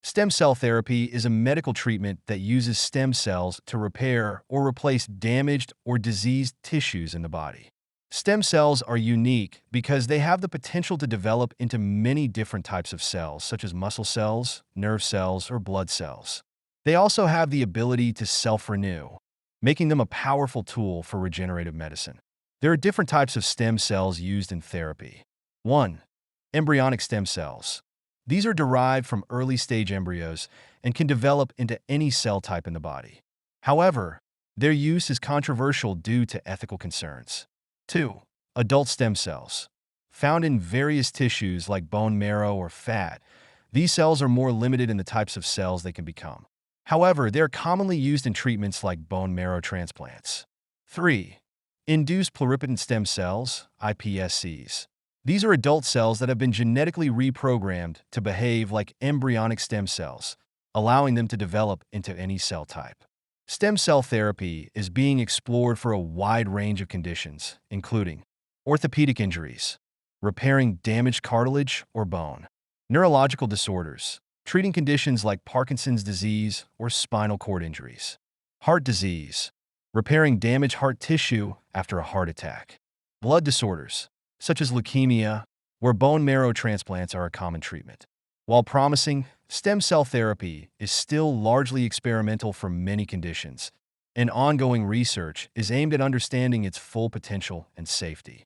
Stem cell therapy is a medical treatment that uses stem cells to repair or replace damaged or diseased tissues in the body. Stem cells are unique because they have the potential to develop into many different types of cells, such as muscle cells, nerve cells, or blood cells. They also have the ability to self-renew, making them a powerful tool for regenerative medicine. There are different types of stem cells used in therapy. 1. Embryonic stem cells. These are derived from early-stage embryos and can develop into any cell type in the body. However, their use is controversial due to ethical concerns. 2. Adult stem cells. Found in various tissues like bone marrow or fat, these cells are more limited in the types of cells they can become. However, they are commonly used in treatments like bone marrow transplants. 3. Induced pluripotent stem cells, iPSCs. These are adult cells that have been genetically reprogrammed to behave like embryonic stem cells, allowing them to develop into any cell type. Stem cell therapy is being explored for a wide range of conditions, including orthopedic injuries, repairing damaged cartilage or bone, neurological disorders, treating conditions like Parkinson's disease or spinal cord injuries, heart disease, repairing damaged heart tissue after a heart attack, blood disorders, such as leukemia, where bone marrow transplants are a common treatment. While promising, stem cell therapy is still largely experimental for many conditions, and ongoing research is aimed at understanding its full potential and safety.